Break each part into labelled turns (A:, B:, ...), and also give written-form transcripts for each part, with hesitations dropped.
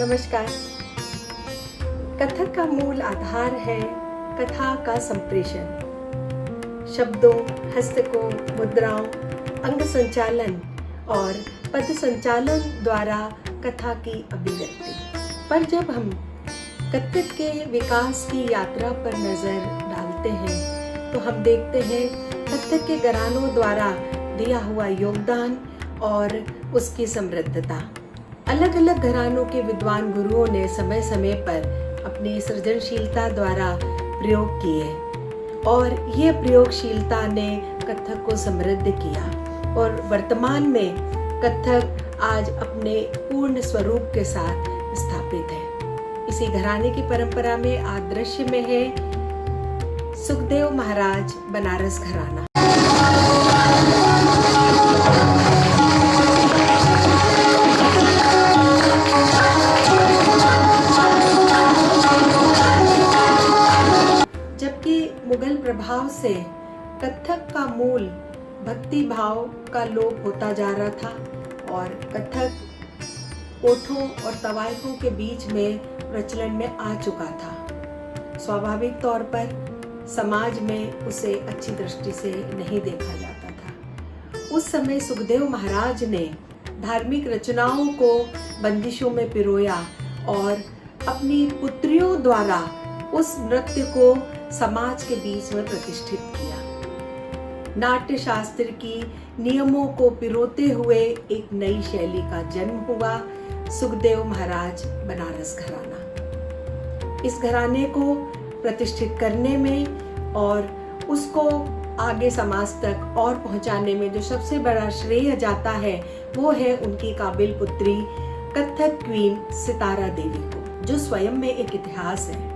A: नमस्कार। कथक का मूल आधार है कथा का संप्रेषण। शब्दों, हस्तकों, मुद्राओं, अंग संचालन और पद संचालन द्वारा कथा की अभिव्यक्ति। पर जब हम कथक के विकास की यात्रा पर नजर डालते हैं तो हम देखते हैं कथक के घरानों द्वारा दिया हुआ योगदान और उसकी समृद्धता। अलग अलग घरानों के विद्वान गुरुओं ने समय समय पर अपनी सृजनशीलता द्वारा प्रयोग किए और ये प्रयोगशीलता ने कथक को समृद्ध किया और वर्तमान में कथक आज अपने पूर्ण स्वरूप के साथ स्थापित है। इसी घराने की परंपरा में आज दृश्य में है सुखदेव महाराज बनारस घराना। मुगल प्रभाव से कथक का मूल भक्ति भाव का लोप होता जा रहा था और कथक ओठों और तवायफों के बीच में प्रचलन में आ चुका था। स्वाभाविक तौर पर समाज में उसे अच्छी दृष्टि से नहीं देखा जाता था। उस समय सुखदेव महाराज ने धार्मिक रचनाओं को बंदिशों में पिरोया और अपनी पुत्रियों द्वारा उस नृत्य को समाज के बीच में प्रतिष्ठित किया। नाट्य शास्त्र की नियमों को पिरोते हुए एक नई शैली का जन्म हुआ, सुखदेव महाराज बनारस घराना। इस घराने को प्रतिष्ठित करने में और उसको आगे समाज तक और पहुंचाने में जो सबसे बड़ा श्रेय जाता है वो है उनकी काबिल पुत्री कथक क्वीन सितारा देवी को, जो स्वयं में एक इतिहास है।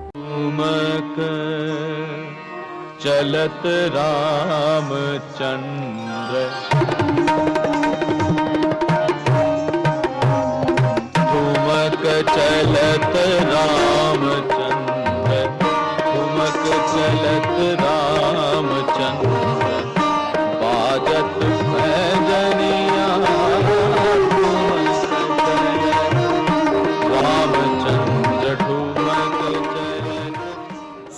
B: चलत रामचंद्र ठुमक चलत रामचंद्र ठुमक चलत रामचंद्र बाजत पैजनिया रामचंद्र ठुमक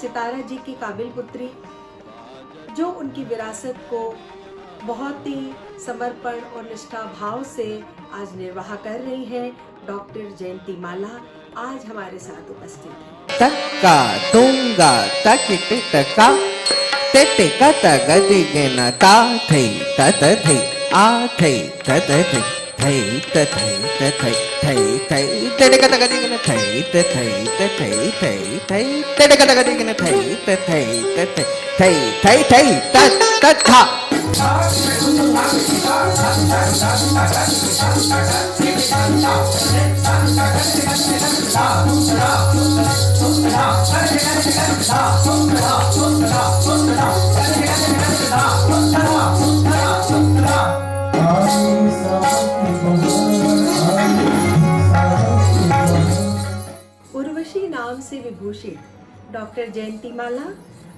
A: सितारा जी की काबिल पुत्री जो उनकी विरासत को बहुत ही समर्पण और निष्ठा भाव से आज निर्वाह कर रही हैं, डॉक्टर जयंती माला आज हमारे साथ उपस्थित हैं।
C: तक्का तुंगा तकिटका तेटिका तगदिगना ता थई तत थई आ थई तत थई थई तथई तथई थई थई तेटिका तगदिगना थई तथई तथई थई थई तेटिका तगदिगना थई तथई तथई थई थई थई तत तथा
A: उर्वशी नाम से विभूषित डॉक्टर जयंती माला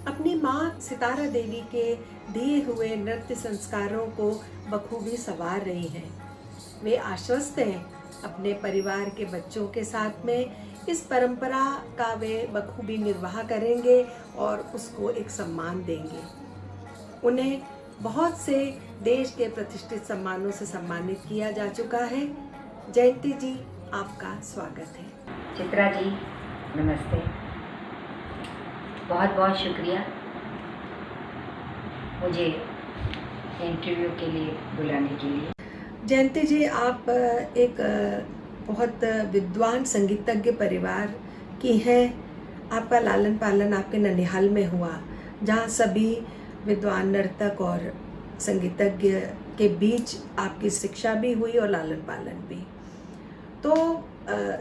A: अपनी माँ सितारा देवी के दिए हुए नृत्य संस्कारों को बखूबी संवार रही हैं। वे आश्वस्त हैं अपने परिवार के बच्चों के साथ में इस परंपरा का वे बखूबी निर्वाह करेंगे और उसको एक सम्मान देंगे। उन्हें बहुत से देश के प्रतिष्ठित सम्मानों से सम्मानित किया जा चुका है। जयंती जी, आपका स्वागत है।
D: चित्रा जी नमस्ते, बहुत बहुत शुक्रिया मुझे इंटरव्यू के लिए बुलाने के लिए।
A: जयंती जी, आप एक बहुत विद्वान संगीतज्ञ परिवार की हैं। आपका लालन पालन आपके ननिहाल में हुआ, जहाँ सभी विद्वान नर्तक और संगीतज्ञ के बीच आपकी शिक्षा भी हुई और लालन पालन भी। तो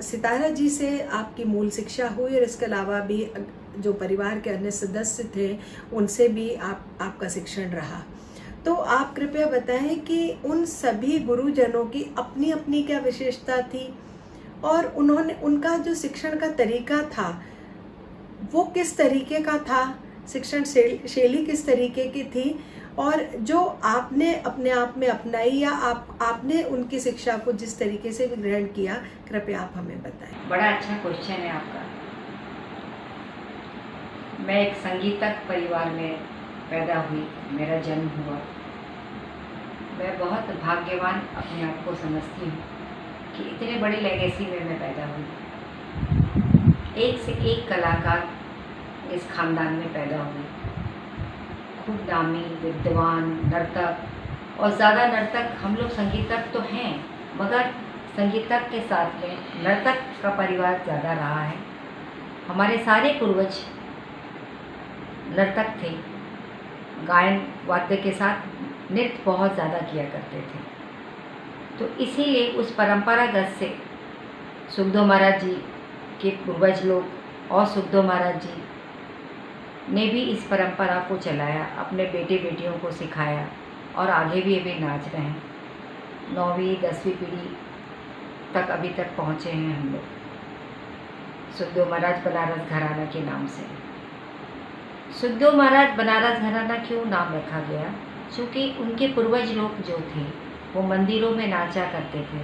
A: सितारा जी से आपकी मूल शिक्षा हुई और इसके अलावा भी जो परिवार के अन्य सदस्य थे उनसे भी आपका शिक्षण रहा। तो आप कृपया बताएं कि उन सभी गुरुजनों की अपनी अपनी क्या विशेषता थी और उनका जो शिक्षण का तरीका था वो किस तरीके का था, शिक्षण शैली किस तरीके की थी और जो आपने अपने आप में अपनाई या आपने उनकी शिक्षा को जिस तरीके से भी ग्रहण किया, कृपया आप हमें बताएं।
D: बड़ा अच्छा क्वेश्चन है आपका। मैं एक संगीतक परिवार में पैदा हुई, मेरा जन्म हुआ। मैं बहुत भाग्यवान अपने आप को समझती हूँ कि इतने बड़ी लेगेसी में मैं पैदा हुई। एक से एक कलाकार इस खानदान में पैदा हुए, खूब नामी विद्वान नर्तक, और ज़्यादा नर्तक हम लोग संगीतक तो हैं, मगर संगीतक के साथ में नर्तक का परिवार ज़्यादा रहा है। हमारे सारे पूर्वज नर्तक थे, गायन वाद्य के साथ नृत्य बहुत ज़्यादा किया करते थे। तो इसीलिए उस परंपरागत से सुखदेव महाराज जी के पूर्वज लोग और सुखदेव महाराज जी ने भी इस परंपरा को चलाया, अपने बेटे बेटियों को सिखाया और आगे भी अभी नाच रहे हैं। 9वीं 10वीं पीढ़ी तक अभी तक पहुँचे हैं हम लोग सुखदेव महाराज बनारस घराना के नाम से। सुखदेव महाराज बनारस घराना क्यों नाम रखा गया? क्योंकि उनके पूर्वज लोग जो थे वो मंदिरों में नाचा करते थे,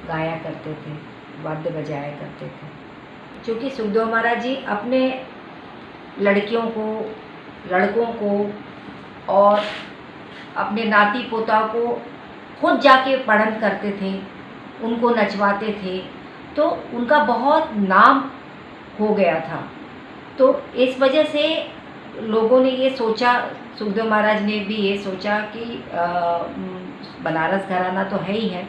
D: गाया करते थे, वाद्य बजाया करते थे। क्योंकि सुखदेव महाराज जी अपने लड़कियों को, लड़कों को और अपने नाती पोता को खुद जाके पढ़न करते थे, उनको नचवाते थे, तो उनका बहुत नाम हो गया था। तो इस वजह से लोगों ने ये सोचा, सुखदेव महाराज ने भी ये सोचा कि बनारस घराना तो है ही है,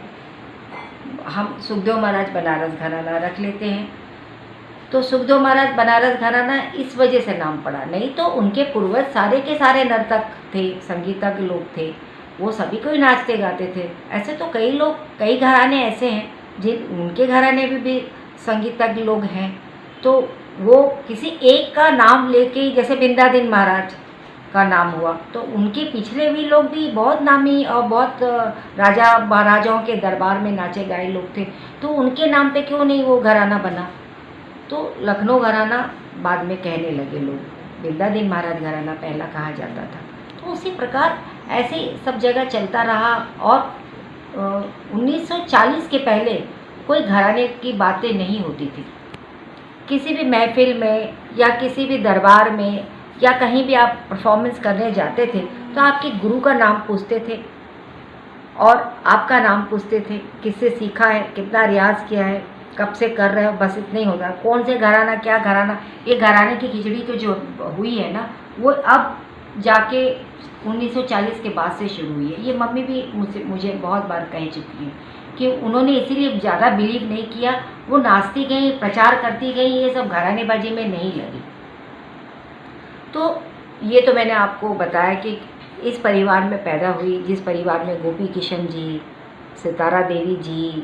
D: हम सुखदेव महाराज बनारस घराना रख लेते हैं। तो सुखदेव महाराज बनारस घराना इस वजह से नाम पड़ा, नहीं तो उनके पूर्वज सारे के सारे नर्तक थे, संगीतज्ञ लोग थे, वो सभी को ही नाचते गाते थे। ऐसे तो कई लोग, कई घराने ऐसे हैं जिन उनके घराने भी संगीतज्ञ लोग हैं। तो वो किसी एक का नाम लेके, जैसे बिंदादिन महाराज का नाम हुआ, तो उनके पिछले भी लोग भी बहुत नामी और बहुत राजा महाराजाओं के दरबार में नाचे गाए लोग थे, तो उनके नाम पे क्यों नहीं वो घराना बना? तो लखनऊ घराना बाद में कहने लगे लोग, बिंदादिन महाराज घराना पहला कहा जाता था। तो उसी प्रकार ऐसे सब जगह चलता रहा। और 1940 के पहले कोई घराने की बातें नहीं होती थी। किसी भी महफिल में या किसी भी दरबार में या कहीं भी आप परफॉर्मेंस करने जाते थे तो आपके गुरु का नाम पूछते थे और आपका नाम पूछते थे, किससे सीखा है, कितना रियाज किया है, कब से कर रहे हो, बस इतना ही होगा। कौन से घराना, क्या घराना, ये घराने की खिचड़ी तो जो हुई है ना, वो अब जाके 1940 के बाद से शुरू हुई है। ये मम्मी भी मुझे बहुत बार कह चुकी हैं कि उन्होंने इसीलिए ज़्यादा बिलीव नहीं किया, वो नाचती गई, प्रचार करती गई, ये सब घरानेबाजी में नहीं लगी। तो ये तो मैंने आपको बताया कि इस परिवार में पैदा हुई, जिस परिवार में गोपी किशन जी, सितारा देवी जी,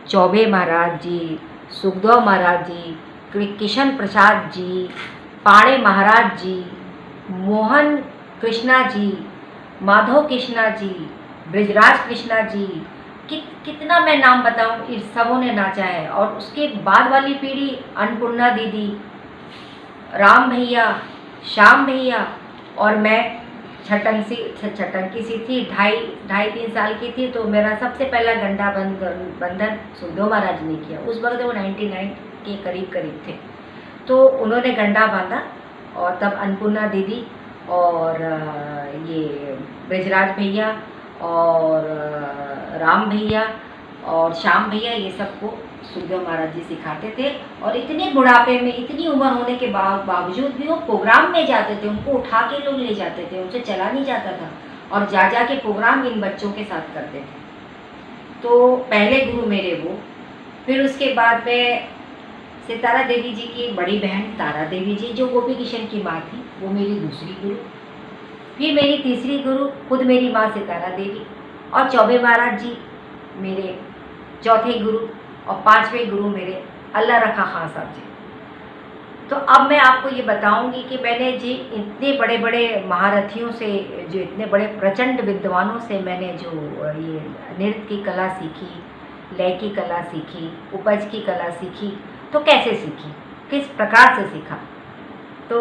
D: चौबे महाराज जी, सुखदेव महाराज जी, किशन प्रसाद जी, पाणे महाराज जी, मोहन कृष्णा जी, माधव कृष्णा जी, ब्रिजराज कृष्णा जी, कितना मैं नाम बताऊं, इस सबों ने नाचा है। और उसके बाद वाली पीढ़ी अन्नपूर्णा दीदी, राम भैया, श्याम भैया, और मैं छटंकी सी थी, ढाई 3 साल की थी। तो मेरा सबसे पहला गंडा बंधन सुखदेव महाराज ने किया। उस वक्त वो 99 के करीब थे। तो उन्होंने गंडा बांधा और तब अन्नपूर्णा दीदी और ये ब्रिजराज भैया और राम भैया और श्याम भैया, ये सबको सुखदेव महाराज जी सिखाते थे। और इतने बुढ़ापे में, इतनी उम्र होने के बावजूद भी वो प्रोग्राम में जाते थे, उनको उठा के लोग ले जाते थे, उनसे चला नहीं जाता था, और जा के प्रोग्राम इन बच्चों के साथ करते थे। तो पहले गुरु मेरे वो। फिर उसके बाद में सितारा देवी जी की बड़ी बहन तारा देवी जी, जो गोपी किशन की माँ थी, वो मेरी दूसरी गुरु। फिर मेरी तीसरी गुरु खुद मेरी माँ सितारा देवी, और चौबे महाराज जी मेरे चौथे गुरु, और 5वें गुरु मेरे अल्लाह रखा खान साहब जी। तो अब मैं आपको ये बताऊंगी कि मैंने जी इतने बड़े बड़े महारथियों से, जो इतने बड़े प्रचंड विद्वानों से मैंने जो ये नृत्य की कला सीखी, लय की कला सीखी, उपज की कला सीखी, तो कैसे सीखी, किस प्रकार से सीखा। तो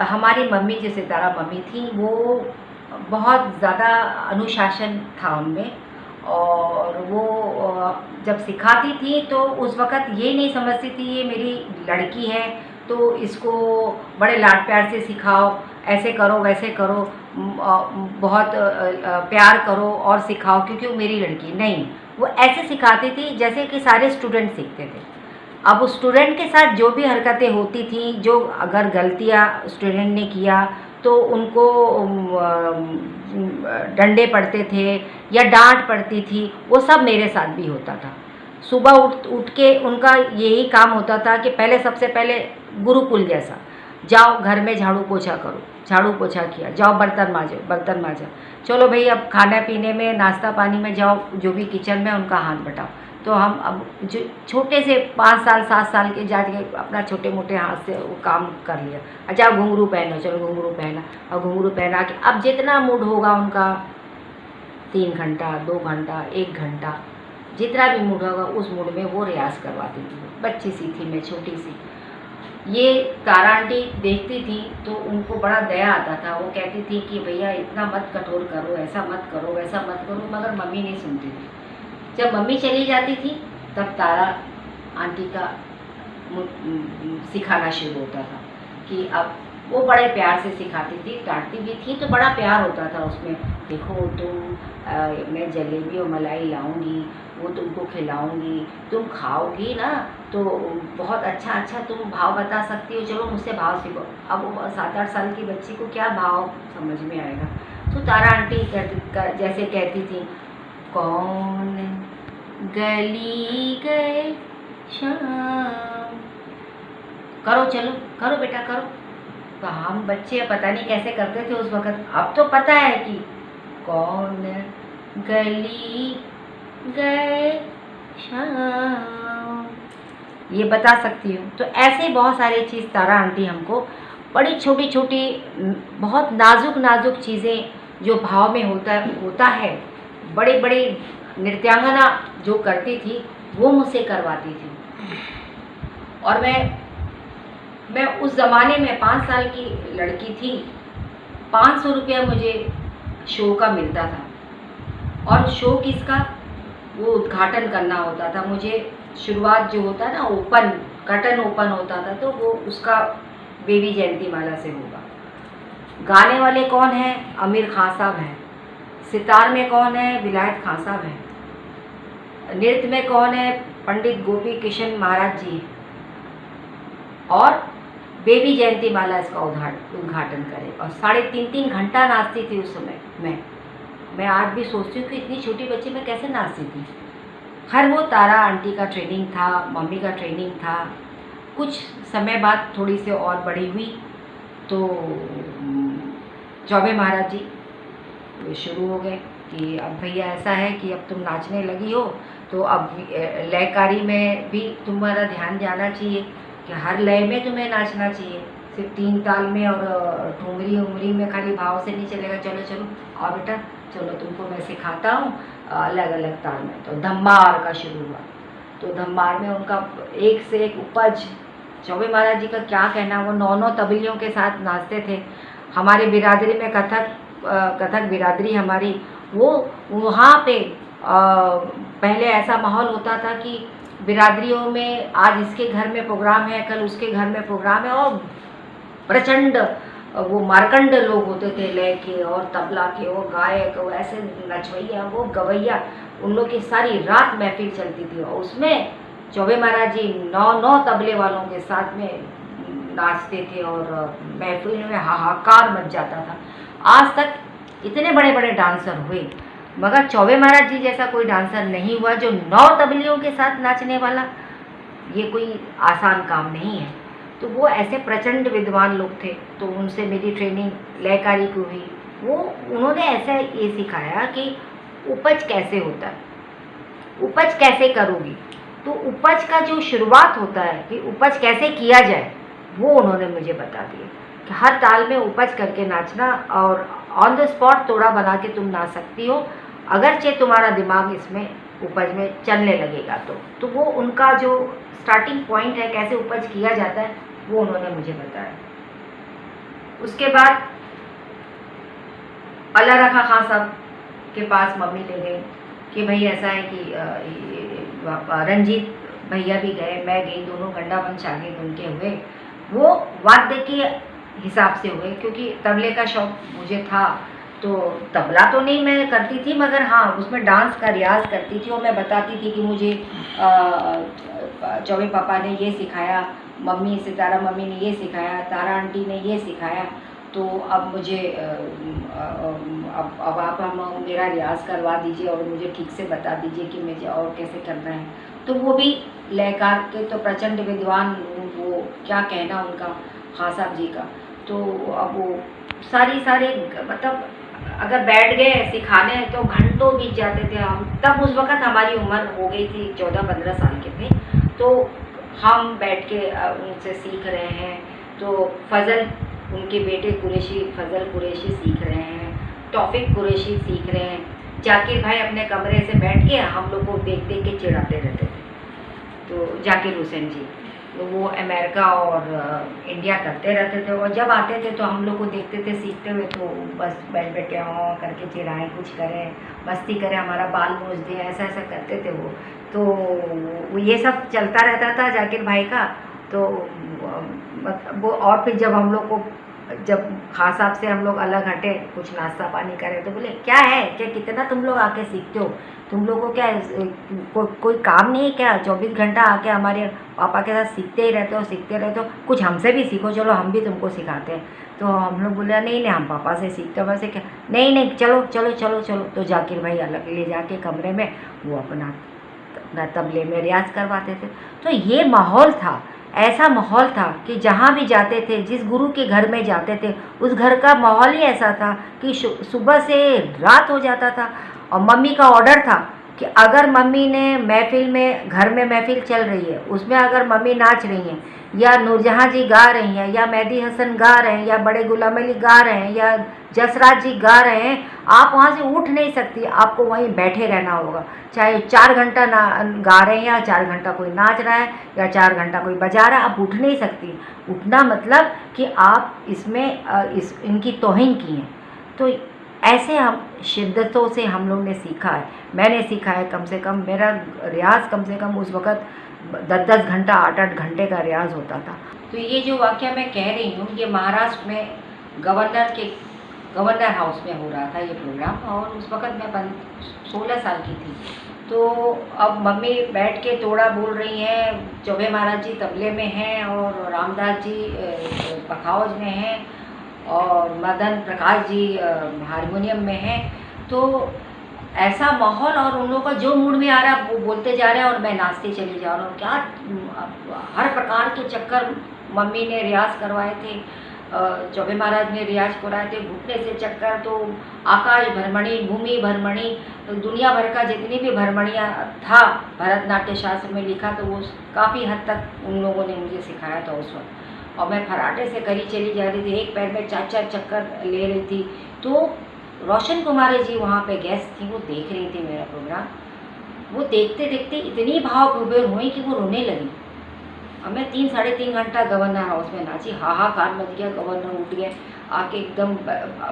D: हमारी मम्मी जो सितारा मम्मी थी वो बहुत ज़्यादा अनुशासन था उनमें, और वो जब सिखाती थी तो उस वक़्त ये नहीं समझती थी ये मेरी लड़की है तो इसको बड़े लाड प्यार से सिखाओ, ऐसे करो वैसे करो, बहुत प्यार करो और सिखाओ क्योंकि वो मेरी लड़की नहीं। वो ऐसे सिखाती थी जैसे कि सारे स्टूडेंट सीखते थे। अब उस स्टूडेंट के साथ जो भी हरकतें होती थी, जो अगर गलतियाँ स्टूडेंट ने किया तो उनको डंडे पड़ते थे या डांट पड़ती थी, वो सब मेरे साथ भी होता था। सुबह उठ के उनका यही काम होता था कि पहले सबसे पहले गुरुकुल जैसा, जाओ घर में झाड़ू पोछा करो, झाड़ू पोछा किया, जाओ बर्तन मांजो, बर्तन मांजा, चलो भाई अब खाने पीने में नाश्ता पानी में जाओ, जो भी किचन में उनका हाथ बटाओ। तो हम अब जो छोटे से 5 साल 7 साल के जाके अपना छोटे मोटे हाथ से वो काम कर लिया। अच्छा घुंघरू पहनो, चलो घुंघरू पहना, और घुंघरू पहना के अब जितना मूड होगा उनका 3 घंटा 2 घंटा 1 घंटा जितना भी मूड होगा उस मूड में वो रियाज़ करवाती थी। बच्ची सी थी मैं, छोटी सी। ये तारा आंटी देखती थी तो उनको बड़ा दया आता था। वो कहती थी कि भैया इतना मत कठोर करो, ऐसा मत करो, वैसा मत करो, मगर मम्मी नहीं सुनती थी। जब मम्मी चली जाती थी तब तारा आंटी का सिखाना शुरू होता था कि अब वो बड़े प्यार से सिखाती थी, डांटती भी थी तो बड़ा प्यार होता था उसमें। देखो तुम मैं जलेबी और मलाई लाऊंगी, वो तुमको खिलाऊंगी, तुम खाओगी ना तो बहुत अच्छा अच्छा तुम भाव बता सकती हो, चलो मुझसे भाव सीखो। अब वो 7-8 साल की बच्ची को क्या भाव समझ में आएगा। तो तारा आंटी जैसे कहती थी, कौन गली गए शाम, करो चलो करो बेटा करो। तो हम बच्चे पता नहीं कैसे करते थे उस वक़्त। अब तो पता है कि कौन गली गए शाम, ये बता सकती हूँ। तो ऐसे ही बहुत सारी चीज़ तारा आंटी हमको बड़ी छोटी छोटी बहुत नाजुक नाजुक चीज़ें जो भाव में होता है, बड़े बड़े नृत्यांगना जो करती थी वो मुझसे करवाती थी। और मैं उस ज़माने में 5 साल की लड़की थी, 500 रुपया मुझे शो का मिलता था। और शो किसका, वो उद्घाटन करना होता था मुझे। शुरुआत जो होता है ना ओपन कर्टन ओपन होता था तो वो उसका बेबी जयंती माला से होगा। गाने वाले कौन हैं, आमिर खान साहब हैं। सितार में कौन है, विलायत खान साहब हैं। नृत्य में कौन है, पंडित गोपी किशन महाराज जी। और बेबी जयंती माला इसका उद्घाटन करे और 3.5 घंटा नाचती थी उस समय। मैं आज भी सोचती हूँ कि इतनी छोटी बच्ची में कैसे नाचती थी। खैर वो तारा आंटी का ट्रेनिंग था, मम्मी का ट्रेनिंग था। कुछ समय बाद थोड़ी सी और बड़ी हुई तो चौबे महाराज जी शुरू हो गए कि अब भैया ऐसा है कि अब तुम नाचने लगी हो तो अब लयकारी में भी तुम्हारा ध्यान जाना चाहिए कि हर लय में तुम्हें नाचना चाहिए, सिर्फ 3 ताल में और ठुमरी उमरी में खाली भाव से नहीं चलेगा। चलो चलो और बेटा चलो तुमको मैं सिखाता हूँ अलग अलग ताल में। तो धम्मार का शुरू हुआ। तो धम्मार में उनका एक से एक उपज, चौबे महाराज जी का क्या कहना, वो 9 तबलियों के साथ नाचते थे। हमारी बिरादरी में कथक बिरादरी हमारी, वो वहाँ पे पहले ऐसा माहौल होता था कि बिरादरियों में आज इसके घर में प्रोग्राम है, कल उसके घर में प्रोग्राम है, और प्रचंड वो मार्कंड लोग होते थे लय के और तबला के, वो गायक, वो ऐसे नचवैया, वो गवैया, उन लोग की सारी रात महफिल चलती थी। और उसमें चौबे महाराज जी 9 तबले वालों के साथ में नाचते थे और महफिल में हाहाकार मच जाता था। आज तक इतने बड़े बड़े डांसर हुए मगर चौबे महाराज जी जैसा कोई डांसर नहीं हुआ जो 9 तबलियों के साथ नाचने वाला। ये कोई आसान काम नहीं है। तो वो ऐसे प्रचंड विद्वान लोग थे, तो उनसे मेरी ट्रेनिंग लयकारी की हुई। उन्होंने ऐसा ये सिखाया कि उपज कैसे होता है, उपज कैसे करोगी। तो उपज का जो शुरुआत होता है कि उपज कैसे किया जाए, वो उन्होंने मुझे बता दिया कि हर ताल में उपज करके नाचना और ऑन द स्पॉट तोड़ा बना के तुम नाच सकती हो, अगरचे तुम्हारा दिमाग इसमें उपज में चलने लगेगा। तो वो उनका जो स्टार्टिंग पॉइंट है कैसे उपज किया जाता है वो उन्होंने मुझे बताया। उसके बाद अल्लाह रखा खान साहब के पास मम्मी ले गई कि भाई ऐसा है कि रंजीत भैया भी गए, मैं गई, दोनों गंडा पंच आगे उनके हुए। वो वाद्य के हिसाब से हुए, क्योंकि तबले का शौक मुझे था, तो तबला तो नहीं मैं करती थी, मगर हाँ उसमें डांस का रियाज करती थी और मैं बताती थी कि मुझे चौबे पापा ने ये सिखाया, मम्मी सितारा मम्मी ने ये सिखाया, तारा आंटी ने ये सिखाया, तो अब मुझे अब आप हम मेरा रियाज करवा दीजिए और मुझे ठीक से बता दीजिए कि मुझे और कैसे करना है। तो वो भी लयकार के तो प्रचंड विद्वान, वो क्या कहना उनका, खान साहब जी का। तो अब वो सारे मतलब अगर बैठ गए सिखाने तो घंटों बीत जाते थे। हम तब उस वक़्त हमारी उम्र हो गई थी 14-15 साल के थे, तो हम बैठ के उनसे सीख रहे हैं। तो फजल उनके बेटे कुरैशी, फजल कुरैशी सीख रहे हैं, तौफीक कुरैशी सीख रहे हैं। जाकिर भाई अपने कमरे से बैठ के हम लोग को देख देख के चिढ़ाते रहते थे। तो जाकिर हुसैन जी, तो वो अमेरिका और इंडिया करते रहते थे, और जब आते थे तो हम लोग को देखते थे सीखते हुए, तो बस बैठ बैठ के हाँ करके चिढ़ाएँ, कुछ करें, मस्ती करें, हमारा बाल नोच दें, ऐसा ऐसा करते थे वो। तो ये सब चलता रहता था जाकिर भाई का। तो वो और फिर जब हम लोग को, जब खान साहब से हम लोग अलग हटे, कुछ नाश्ता पानी करें, तो बोले क्या है, क्या कितना तुम लोग आके सीखते हो, तुम लोगों को क्या कोई काम नहीं है क्या, 24 घंटा आके हमारे पापा के साथ सीखते ही रहते हो, सीखते रहते हो, कुछ हमसे भी सीखो, चलो हम भी तुमको सिखाते हैं। तो हम लोग बोले नहीं हम पापा से सीखते हैं, वैसे क्या, नहीं चलो चलो चलो चलो। तो जाकिर भाई अलग ले जाके कमरे में वो अपना तबले में रियाज करवाते थे। तो ये माहौल था, ऐसा माहौल था कि जहाँ भी जाते थे, जिस गुरु के घर में जाते थे, उस घर का माहौल ही ऐसा था कि सुबह से रात हो जाता था। और मम्मी का ऑर्डर था कि अगर मम्मी ने महफिल में, घर में महफिल चल रही है, उसमें अगर मम्मी नाच रही हैं, या नूरजहाँ जी गा रही हैं, या मेहदी हसन गा रहे हैं, या बड़े गुलाम अली गा रहे हैं, या जसराज जी गा रहे हैं, आप वहाँ से उठ नहीं सकती, आपको वहीं बैठे रहना होगा। चाहे 4 घंटा ना गा रहे हैं, या 4 घंटा कोई नाच रहा है, या 4 घंटा कोई बजा रहा है, आप उठ नहीं सकती। उठना मतलब कि आप इसमें इनकी तौहीन की हैं। तो ऐसे हम शिद्दतों से हम लोग ने सीखा है, मैंने सीखा है। कम से कम मेरा रियाज कम से कम उस वक़्त 10-10 घंटा, 8-8 घंटे का रियाज होता था। तो ये जो वाक़या मैं कह रही हूँ, ये महाराष्ट्र में गवर्नर हाउस में हो रहा था ये प्रोग्राम, और उस वक़्त मैं 16 साल की थी। तो अब मम्मी बैठ के तोड़ा बोल रही हैं, चौबे महाराज जी तबले में हैं, और रामदास जी पखावज में हैं, और मदन प्रकाश जी हारमोनियम में हैं। तो ऐसा माहौल, और उन लोगों का जो मूड में आ रहा है वो बोलते जा रहे हैं, और मैं नाचते चली जा रहा हूँ। क्या हर प्रकार के चक्कर मम्मी ने रियाज करवाए थे, चौबे महाराज ने रियाज कराए थे, घुटने से चक्कर, तो आकाश भ्रमणी, भूमि भ्रमणी, तो दुनिया भर का जितनी भी भ्रमणियाँ था भरतनाट्य शास्त्र में लिखा, तो वो काफ़ी हद तक उन लोगों ने मुझे सिखाया था उस वक्त। और मैं फराटे से करी चली जा रही थी, एक पैर में 4-4 चक्कर ले रही थी। तो रोशन कुमारी जी वहाँ पे गेस्ट थी, वो देख रही थी मेरा प्रोग्राम। वो देखते देखते इतनी भावविभोर हुई कि वो रोने लगी। और मैं 3-3.5 घंटा गवर्नर हाउस में नाची, हाहाकार मच गया, गवर्नर उठ गए आके, एकदम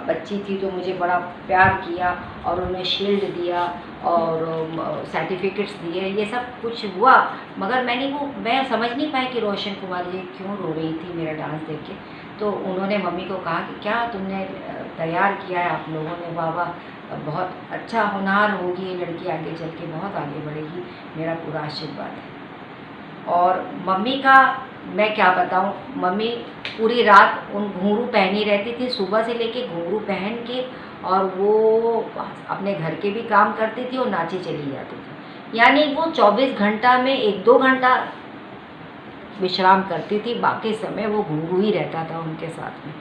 D: बच्ची थी तो मुझे बड़ा प्यार किया, और उन्हें शील्ड दिया और सर्टिफिकेट्स दिए, ये सब कुछ हुआ। मगर मैं समझ नहीं पाई कि रोशन कुमारी जी क्यों रो रही थी मेरा डांस देख के। तो उन्होंने मम्मी को कहा कि क्या तुमने तैयार किया है आप लोगों ने, वाह बहुत अच्छा होनहार होगी ये लड़की, आगे चल के बहुत आगे बढ़ेगी, मेरा पूरा आशीर्वाद है। और मम्मी का मैं क्या बताऊं, मम्मी पूरी रात उन घुंघरू पहनी रहती थी, सुबह से लेके घुंघरू पहन के, और वो अपने घर के भी काम करती थी और नाची चली जाती थी। यानी वो 24 घंटा में 1-2 घंटा विश्राम करती थी, बाकी समय वो घुंघरू ही रहता था उनके साथ में।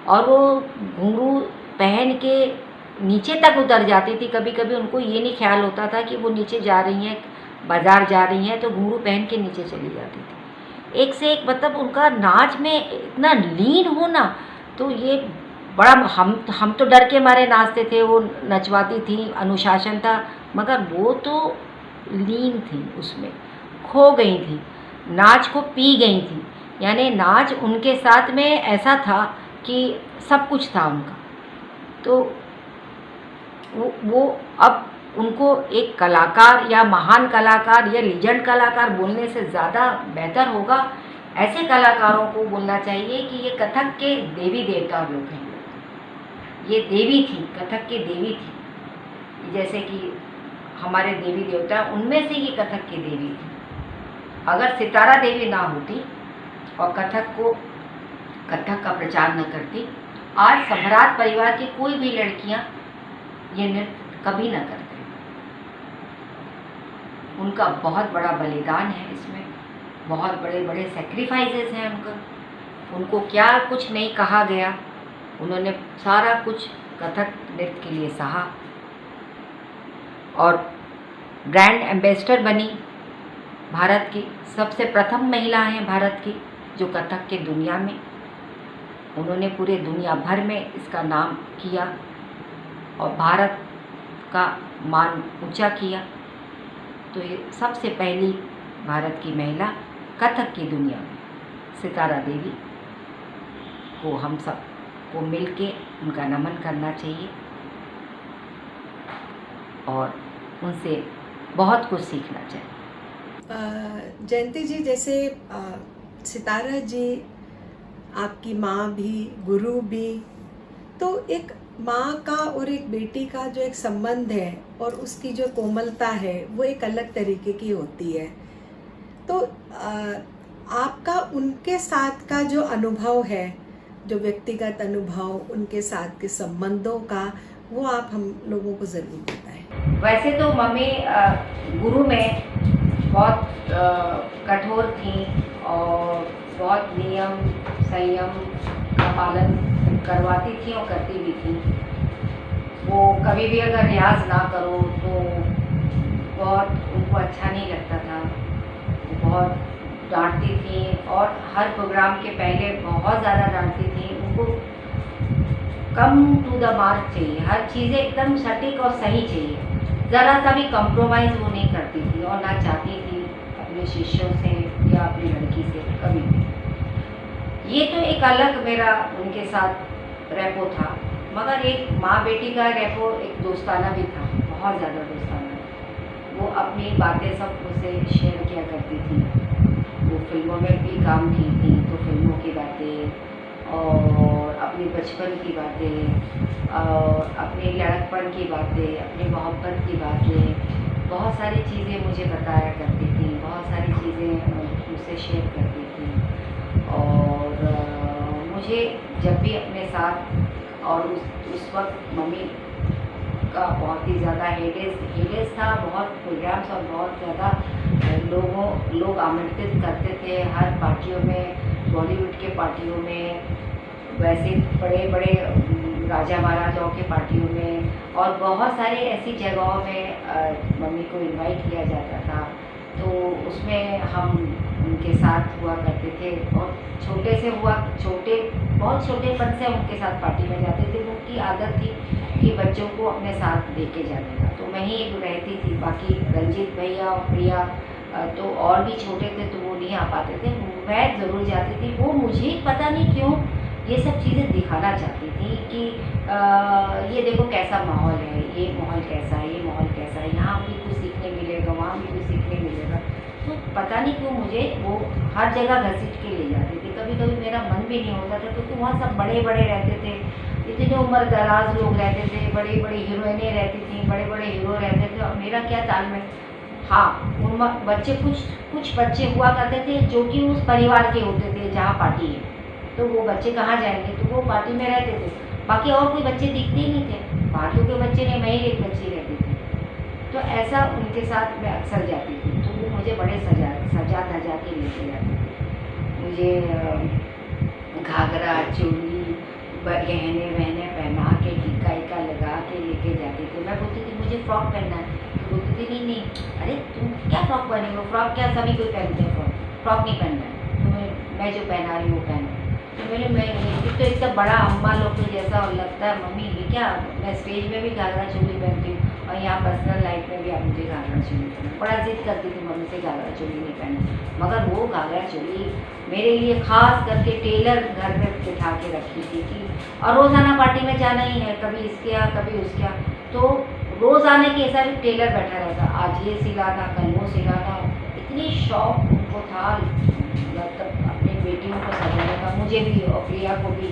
D: और वो घुंघरू पहन के नीचे तक उतर जाती थी। कभी कभी उनको ये नहीं ख्याल होता था कि वो नीचे जा रही हैं, बाज़ार जा रही हैं, तो घुंघरू पहन के नीचे चली जाती थी। एक से एक मतलब उनका नाच में इतना लीन होना, तो ये बड़ा, हम तो डर के मारे नाचते थे, वो नचवाती थी, अनुशासन था, मगर वो तो लीन थी, उसमें खो गई थी, नाच को पी गई थी। यानी नाच उनके साथ में ऐसा था कि सब कुछ था उनका। तो वो अब उनको एक कलाकार या महान कलाकार या लीजेंड कलाकार बोलने से ज़्यादा बेहतर होगा ऐसे कलाकारों को बोलना चाहिए कि ये कथक के देवी देवता लोग हैं। ये देवी थी, कथक की देवी थी। जैसे कि हमारे देवी देवता, उनमें से ये कथक की देवी थी। अगर सितारा देवी ना होती और कथक का प्रचार न करती, आज सम्राट परिवार की कोई भी लड़कियां ये नृत्य कभी न करती। उनका बहुत बड़ा बलिदान है इसमें, बहुत बड़े बड़े सेक्रीफाइसेस हैं उनको क्या कुछ नहीं कहा गया, उन्होंने सारा कुछ कथक नृत्य के लिए सहा और ब्रांड एम्बेसडर बनी। भारत की सबसे प्रथम महिला हैं भारत की जो कथक के दुनिया में, उन्होंने पूरे दुनिया भर में इसका नाम किया और भारत का मान ऊंचा किया। तो ये सबसे पहली भारत की महिला कथक की दुनिया में सितारा देवी को हम सब को मिलके उनका नमन करना चाहिए और उनसे बहुत कुछ सीखना चाहिए।
A: जयंती जी, जैसे सितारा जी आपकी माँ भी, गुरु भी, तो एक माँ का और एक बेटी का जो एक संबंध है और उसकी जो कोमलता है वो एक अलग तरीके की होती है। तो आपका उनके साथ का जो अनुभव है, जो व्यक्तिगत अनुभव उनके साथ के संबंधों का, वो आप हम लोगों को ज़रूर बताएं।
D: वैसे तो मम्मी गुरु में बहुत कठोर थी और बहुत नियम संयम का पालन करवाती थी और करती भी थी। वो कभी भी अगर रियाज ना करो तो बहुत उनको अच्छा नहीं लगता था, वो बहुत डांटती थी और हर प्रोग्राम के पहले बहुत ज़्यादा डांटती थी। उनको कम टू द मार्क चाहिए, हर चीज़ें एकदम सटीक और सही चाहिए, ज़रा सा भी कॉम्प्रोमाइज़ वो नहीं करती थी और ना चाहती थी अपने शिष्यों से या अपनी लड़की से कभी भी। ये तो एक अलग मेरा उनके साथ रेपो था, मगर एक माँ बेटी का रेपो एक दोस्ताना भी था, बहुत ज़्यादा दोस्ताना। वो अपनी बातें सब मुझसे शेयर किया करती थी। वो फिल्मों में भी काम की थी तो फिल्मों की बातें और अपनी बचपन की बातें और अपने लड़कपन की बातें, अपनी मोहब्बत की बातें, बहुत सारी चीज़ें मुझे बताया करती थी, बहुत सारी चीज़ें मुझसे शेयर करती थी। और मुझे जब भी अपने साथ और उस वक्त मम्मी का बहुत ही ज़्यादा हेडेज था, बहुत प्रोग्राम्स और बहुत ज़्यादा लोग आमंत्रित करते थे हर पार्टियों में, बॉलीवुड के पार्टियों में, वैसे बड़े बड़े राजा महाराजाओं के पार्टियों में और बहुत सारे ऐसी जगहों में मम्मी को इनवाइट किया जाता था। तो उसमें हम उनके साथ हुआ करते थे और बहुत छोटेपन से उनके साथ पार्टी में जाते थे। उनकी आदत थी कि बच्चों को अपने साथ लेके जाने का, तो मैं ही एक रहती थी, बाकी रंजीत भैया और प्रिया तो और भी छोटे थे तो वो नहीं आ पाते थे, मैं ज़रूर जाती थी। वो मुझे पता नहीं क्यों ये सब चीज़ें दिखाना चाहती थी कि ये देखो कैसा माहौल है, ये माहौल कैसा है, ये माहौल कैसा है, यहाँ भी कुछ सीखने मिलेगा, वहाँ भी कुछ सीखने मिलेगा। तो पता नहीं क्यों मुझे वो हर जगह घसीट के ले जाती थी। कभी कभी मेरा मन भी नहीं होता था क्योंकि वहाँ सब बड़े बड़े रहते थे, इतने उम्र दराज लोग रहते थे, बड़ी बड़ी हीरोइनें रहती थी, बड़े बड़े हीरो रहते थे और मेरा क्या तालमेल। हाँ, उन बच्चे कुछ बच्चे हुआ करते थे जो कि उस परिवार के होते थे जहाँ पार्टी है, तो वो बच्चे कहाँ जाएंगे, तो वो पार्टी में रहते थे, बाकी और कोई बच्चे दिखते ही नहीं थे। बाकियों के बच्चे नहीं, मैं ही एक बच्ची रहती थी। तो ऐसा उनके साथ मैं अक्सर जाती थी, तो वो मुझे बड़े सजा धजा के लेके जाती थी। मुझे घाघरा चोली गहने वहने पहना के टीका लगा के लेके जाती थी। मैं बोलती थी मुझे फ्रॉक पहनना है, तो बोलती थी नहीं, अरे तुम क्या फ्रॉक पहने हो, फ्रॉक क्या सभी कोई पहनते हैं, फ्रॉक नहीं पहनना है, तुम्हें मैं जो पहना रही हूँ वो पहनो। तो मैं तो इतना बड़ा अम्मा लोग को जैसा लगता है मम्मी ये क्या, मैं स्टेज में भी घाघरा चोली पहनती हूँ और यहाँ पर्सनल लाइफ में भी आप मुझे घाघरा चोली पहना। बड़ा जिद करती थी मम्मी से घाघरा चोली नहीं पहनना, मगर वो घाघरा चोली मेरे लिए खास करके टेलर घर में बिठा के रखी थी कि और रोज़ाना पार्टी में जाना ही है, कभी इसके यहाँ कभी उसके यहाँ, तो रोज़ आने के ऐसा भी टेलर बैठा रहता, आज ये सिलाना कल वो सिलाना। इतनी शौक उनको था मतलब अपनी बेटियों को सजाने का, मुझे भी और प्रिया को भी।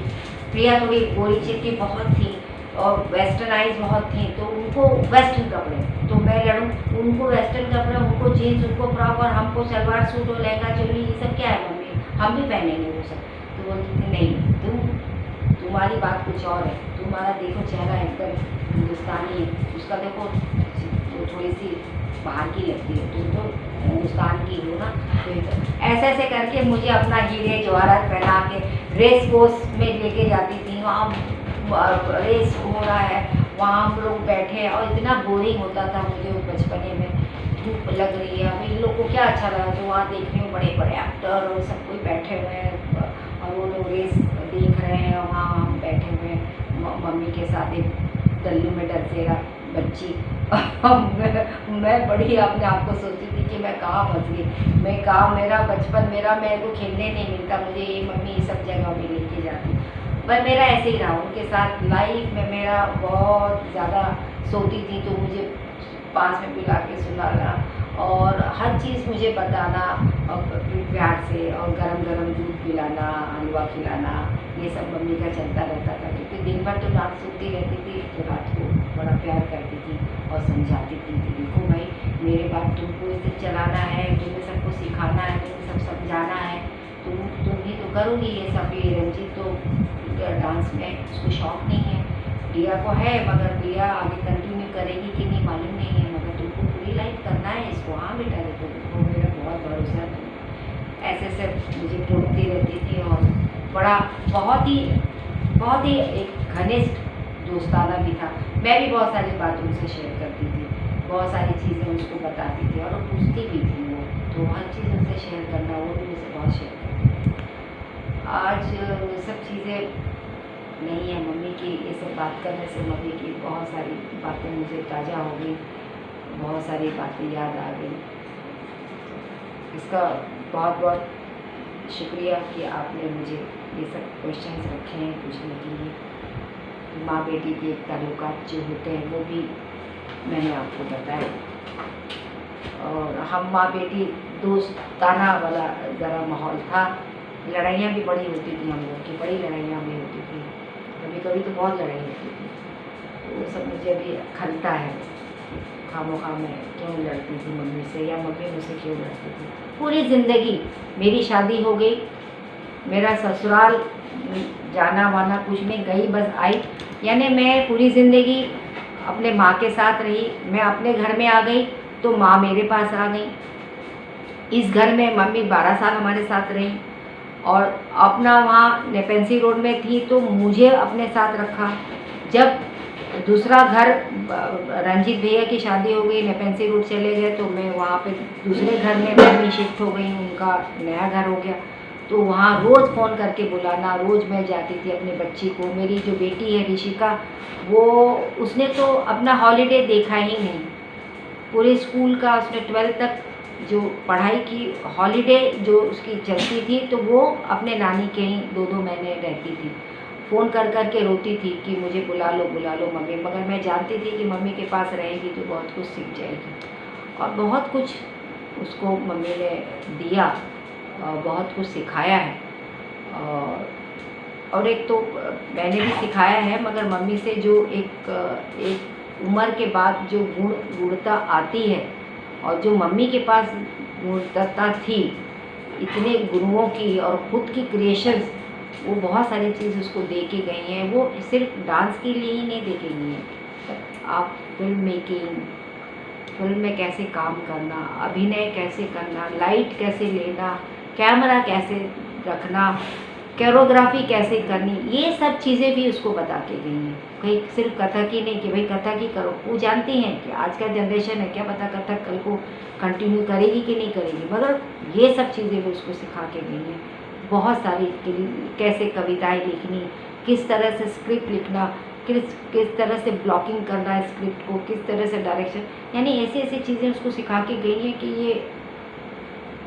D: प्रिया थोड़ी गोरी चिट्टी बहुत थी और वेस्टर्नाइज बहुत थी, तो उनको वेस्टर्न कपड़े, तो मैं लड़ूँ उनको वेस्टर्न कपड़े, उनको जीन्स, उनको फ्रॉक और हमको सलवार सूट और लहंगा चोली, ये सब क्या है मम्मी, हम भी पहनेंगे वो सब। तो बोलती थी नहीं, तुम्हारी बात कुछ और है, तुम्हारा देखो चेहरा एकदम हिंदुस्तानी है, उसका देखो वो थोड़ी सी बाहर की लगती है, तुम तो हिंदुस्तान की हो ना। तो ऐसे ऐसे करके मुझे अपना हीरे जवाहरात पहना के रेस कोर्स में लेके जाती थी, वहाँ रेस हो रहा है, वहाँ हम लोग बैठे और इतना बोरिंग होता था मुझे बचपने में, धूप लग रही है, अब इन लोग को क्या अच्छा लगा, तो वहाँ देखने में बड़े बड़े एक्टर और सब कोई बैठे हुए हैं और वो लोग रेस देख रहे हैं, वहाँ हम बैठे हुए हैं मम्मी के साथ एक डल्लू में डरसेरा बच्ची मैं बड़ी अपने आप को सोचती थी कि मैं कहाँ फंस गई, मैं कहाँ, मेरा बचपन मेरे को खेलने नहीं मिलता, मुझे ये मम्मी ये सब जगह भी लेके जाती। पर मेरा ऐसे ही रहा उनके साथ लाइफ में, मेरा बहुत ज़्यादा सोती थी तो मुझे पास में बुला के सुलाना और हर चीज़ मुझे बताना और प्यार से, और गरम गरम दूध पिलाना, हलवा खिलाना, ये सब मम्मी का चलता रहता था, क्योंकि दिन भर तो रात सोती रहती थी, तो रात को बड़ा प्यार करती थी और समझाती थी कि देखो भाई मेरे बाद तुमको इसे चलाना है, तुम्हें सबको सिखाना है, तुम्हें सब समझाना है, तुम ही तो करोगी ये सब। ये रंजीत तो डांस में उसको शौक नहीं है, प्रिया को है, मगर प्रिया आगे कंटिन्यू करेगी कि नहीं मालूम नहीं है, मगर तुमको पूरी लाइफ करना है इसको। हाँ बेटा देखो देखो मेरा बहुत भरोसा है। ऐसे ऐसे मुझे टोकती रहती थी और बड़ा बहुत ही एक घनिष्ठ दोस्ताना भी था। मैं भी बहुत सारी बात उनसे शेयर करती थी, बहुत सारी चीज़ें उसको बताती थी और वो पूछती भी थी वो, तो हर चीज़ उनसे शेयर करना, वो भी मुझसे बहुत शेयर करती थी। आज सब चीज़ें नहीं है मम्मी की, ये सब बात करने से मम्मी की बहुत सारी बातें मुझे ताज़ा हो गई, बहुत सारी बातें याद आ गई। इसका बहुत बहुत शुक्रिया कि आपने मुझे ये सब क्वेश्चंस रखे हैं पूछने के लिए। माँ बेटी के ताल्लुकात जो होते हैं वो भी मैंने आपको बताया, और हम माँ बेटी दोस्ताना वाला ज़रा माहौल था। लड़ाइयाँ भी बड़ी होती थी, हम लोग की बड़ी लड़ाइयाँ भी होती थी, कभी कभी तो बहुत लड़ाई होती थी। तो वो सब मुझे अभी खलता है, खामोखा मैं क्यों लड़ती थी मम्मी से, या मम्मी मुझसे क्यों लड़ती थी। पूरी ज़िंदगी मेरी शादी हो गई, मेरा ससुराल जाना वाना कुछ नहीं, गई बस आई, यानी मैं पूरी ज़िंदगी अपने माँ के साथ रही। मैं अपने घर में आ गई तो माँ मेरे पास आ गई। इस घर में मम्मी 12 साल हमारे साथ रही, और अपना वहाँ नेपेंसी रोड में थी तो मुझे अपने साथ रखा। जब दूसरा घर रंजीत भैया की शादी हो गई, नेपेंसी रोड चले गए, तो मैं वहाँ पे दूसरे घर में मम्मी शिफ्ट हो गई, उनका नया घर हो गया। तो वहाँ रोज़ फ़ोन करके बुलाना, रोज़ मैं जाती थी अपनी बच्ची को। मेरी जो बेटी है ऋषिका, वो उसने तो अपना हॉलीडे देखा ही नहीं, पूरे स्कूल का उसने 12th तक जो पढ़ाई की, हॉलीडे जो उसकी चलती थी, तो वो अपने नानी के ही 2-2 महीने रहती थी। फ़ोन कर कर के रोती थी कि मुझे बुला लो मम्मी, मगर मैं जानती थी कि मम्मी के पास रहेगी तो बहुत कुछ सीख जाएगी, और बहुत कुछ उसको मम्मी ने दिया और बहुत कुछ सिखाया है। और एक तो मैंने भी सिखाया है, मगर मम्मी से जो एक उम्र के बाद जो गुणता आती है, और जो मम्मी के पास गुणवत्ता थी इतने गुरुओं की और ख़ुद की क्रिएशंस, वो बहुत सारी चीज़ उसको दे के गई हैं। वो सिर्फ डांस के लिए ही नहीं दे के गई हैं, आप फिल्म मेकिंग, फिल्म में कैसे काम करना, अभिनय कैसे करना, लाइट कैसे लेना, कैमरा कैसे रखना, कोरियोग्राफी कैसे करनी, ये सब चीज़ें भी उसको बता के गई हैं। कहीं सिर्फ कथक ही नहीं कि भाई कथक ही करो, वो जानती हैं कि आज का जनरेशन है, क्या पता कथक कल को कंटिन्यू करेगी कि नहीं करेगी, मगर ये सब चीज़ें भी उसको सिखा के गई हैं। बहुत सारी कैसे कविताएं लिखनी, किस तरह से स्क्रिप्ट लिखना, किस तरह से ब्लॉकिंग करना है स्क्रिप्ट को, किस तरह से डायरेक्शन, यानी ऐसी ऐसी चीज़ें उसको सिखा के गई हैं कि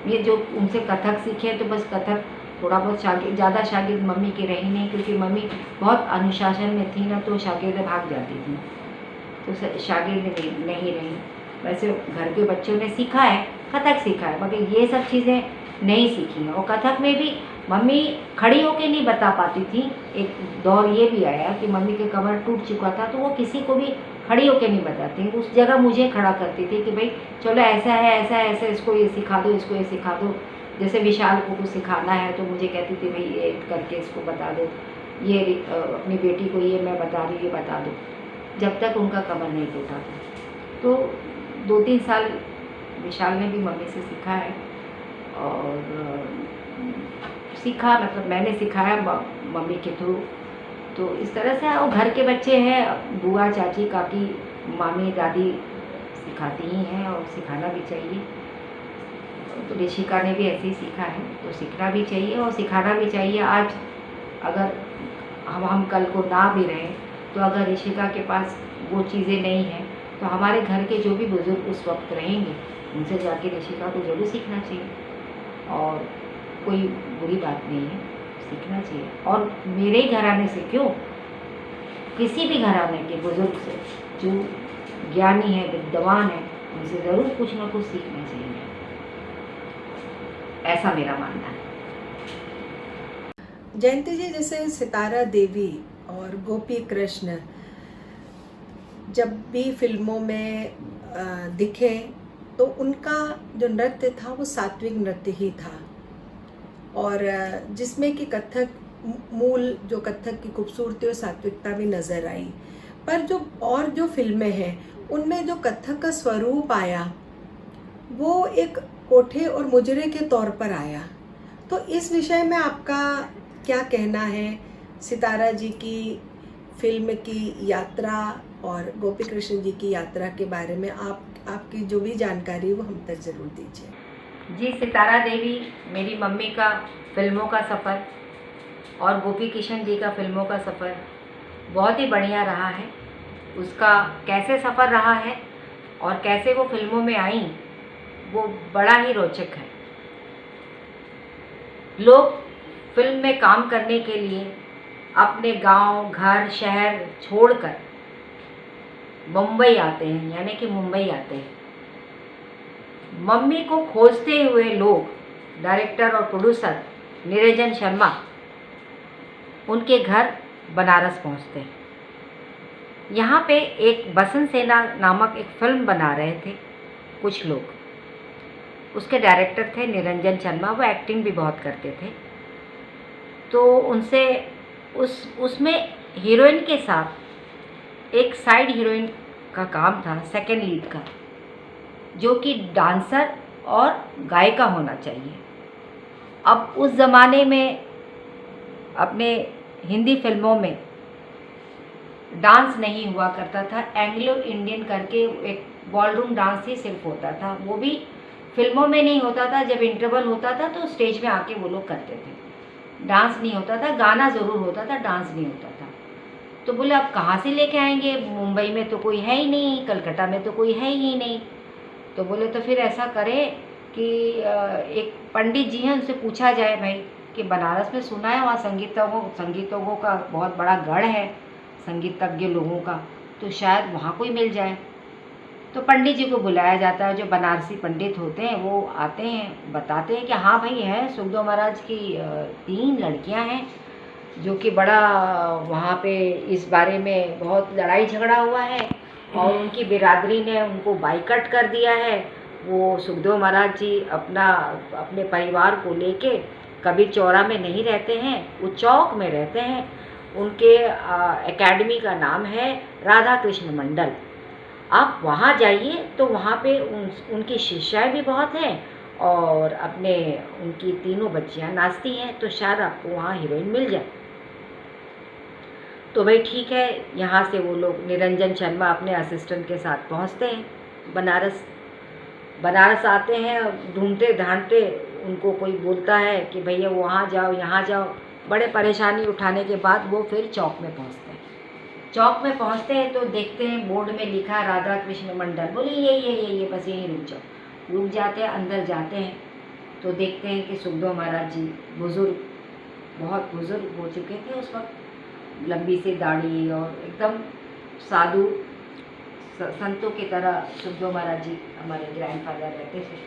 D: ये जो उनसे कथक सीखे तो बस कथक थोड़ा बहुत शागिर्द, ज़्यादा शागिर्द मम्मी के रही नहीं, क्योंकि मम्मी बहुत अनुशासन में थी ना, तो शागिर्दें भाग जाती थी, तो शागिर्द नहीं रही। वैसे घर के बच्चों ने सीखा है, कथक सीखा है, मगर ये सब चीज़ें नहीं सीखी हैं। और कथक में भी मम्मी खड़ी होके नहीं बता पाती थी। एक दौर ये भी आया कि मम्मी के कमर टूट चुका था, तो वो किसी को भी खड़ी होके नहीं बताती, उस जगह मुझे खड़ा करती थी कि भाई चलो ऐसा है, ऐसा है, ऐसा, इसको ये सिखा दो, इसको ये सिखा दो। जैसे विशाल को कुछ सिखाना है तो मुझे कहती थी भाई ये करके इसको बता दो, ये अपनी बेटी को ये मैं बता रही, ये बता दो, जब तक उनका कमर नहीं टूटा था। तो 2-3 साल विशाल ने भी मम्मी से सीखा है, और सीखा मतलब मैंने सिखाया मम्मी के थ्रू। तो इस तरह से और घर के बच्चे हैं, बुआ, चाची, काकी, मामी, दादी सिखाती ही हैं और सिखाना भी चाहिए। तो ऋषिका ने भी ऐसे ही सीखा है, तो सीखना भी चाहिए और सिखाना भी चाहिए। आज अगर हम कल को ना भी रहें, तो अगर ऋषिका के पास वो चीज़ें नहीं हैं, तो हमारे घर के जो भी बुज़ुर्ग उस वक्त रहेंगे, उनसे जाके ऋषिका को ज़रूर सीखना चाहिए, और कोई बुरी बात नहीं है, सीखना चाहिए। और मेरे ही घराने से क्यों, किसी भी घराने के बुज़ुर्ग से जो ज्ञानी है, विद्वान है, उनसे ज़रूर कुछ ना कुछ सीखना चाहिए, ऐसा मेरा मानना है।
A: जयंती जी, जैसे सितारा देवी और गोपी कृष्ण जब भी फिल्मों में दिखे, तो उनका जो नृत्य था वो सात्विक नृत्य ही था, और जिसमें कि कथक मूल जो कथक की खूबसूरती और सात्विकता भी नज़र आई। पर जो फिल्में हैं उनमें जो कथक का स्वरूप आया वो एक कोठे और मुजरे के तौर पर आया। तो इस विषय में आपका क्या कहना है? सितारा जी की फिल्म की यात्रा और गोपी कृष्ण जी की यात्रा के बारे में आपकी जो भी जानकारी वो हम तक ज़रूर दीजिए।
D: जी, सितारा देवी मेरी मम्मी का फिल्मों का सफ़र और गोपी कृष्ण जी का फिल्मों का सफ़र बहुत ही बढ़िया रहा है। उसका कैसे सफ़र रहा है और कैसे वो फिल्मों में आई, वो बड़ा ही रोचक है। लोग फिल्म में काम करने के लिए अपने गांव, घर, शहर छोड़कर मुंबई आते हैं, यानी कि मुंबई आते हैं। मम्मी को खोजते हुए लोग, डायरेक्टर और प्रोड्यूसर निरंजन शर्मा, उनके घर बनारस पहुंचते हैं। यहाँ पे एक बसंत सेना नामक एक फिल्म बना रहे थे कुछ लोग, उसके डायरेक्टर थे निरंजन शर्मा, वो एक्टिंग भी बहुत करते थे। तो उनसे उसमें हीरोइन के साथ एक साइड हीरोइन का काम था, सेकंड लीड का, जो कि डांसर और गायिका होना चाहिए। अब उस ज़माने में अपने हिंदी फिल्मों में डांस नहीं हुआ करता था, एंग्लो इंडियन करके एक बॉलरूम डांस ही सिर्फ होता था, वो भी फिल्मों में नहीं होता था। जब इंटरवल होता था तो स्टेज में आके वो लोग करते थे, डांस नहीं होता था, गाना ज़रूर होता था, डांस नहीं होता था। तो बोले अब कहाँ से लेके आएंगे, मुंबई में तो कोई है ही नहीं, कलकत्ता में तो कोई है ही नहीं। तो बोले तो फिर ऐसा करें कि एक पंडित जी हैं, उनसे पूछा जाए भाई कि बनारस में सुना है वहाँ संगीतज्ञों का बहुत बड़ा गढ़ है, संगीतज्ञ लोगों का, तो शायद वहाँ कोई मिल जाए। तो पंडित जी को बुलाया जाता है, जो बनारसी पंडित होते हैं वो आते हैं, बताते हैं कि हाँ भाई है, सुखदेव महाराज की 3 लड़कियां हैं, जो कि बड़ा वहाँ पे इस बारे में बहुत लड़ाई झगड़ा हुआ है और उनकी बिरादरी ने उनको बाइकआउट कर दिया है। वो सुखदेव महाराज जी अपने परिवार को लेके कबीर चौरा में नहीं रहते हैं, वो चौक में रहते हैं। उनके एकेडमी का नाम है राधा कृष्ण मंडल। आप वहाँ जाइए तो वहाँ पे उनकी शिष्याएँ भी बहुत हैं और उनकी 3 बच्चियाँ नाचती हैं, तो शायद आपको वहाँ हीरोइन मिल जाए। तो भाई ठीक है, यहाँ से वो लोग निरंजन शर्मा अपने असिस्टेंट के साथ पहुँचते हैं बनारस। बनारस आते हैं, ढूंढते ढांढते उनको कोई बोलता है कि भैया वहाँ जाओ यहाँ जाओ, बड़े परेशानी उठाने के बाद वो फिर चौक में पहुँचते हैं। चौक में पहुँचते हैं तो देखते हैं बोर्ड में लिखा है राधा कृष्ण मंडल। बोले ये बस यहीं रुक जाओ। रुक जाते हैं, अंदर जाते हैं तो देखते हैं कि सुखदेव महाराज जी बुज़ुर्ग, बहुत बुज़ुर्ग हो चुके थे उस वक्त, लंबी सी दाढ़ी और एकदम साधु संतों की तरह सुखदेव महाराज जी हमारे ग्रैंडफादर रहते थे।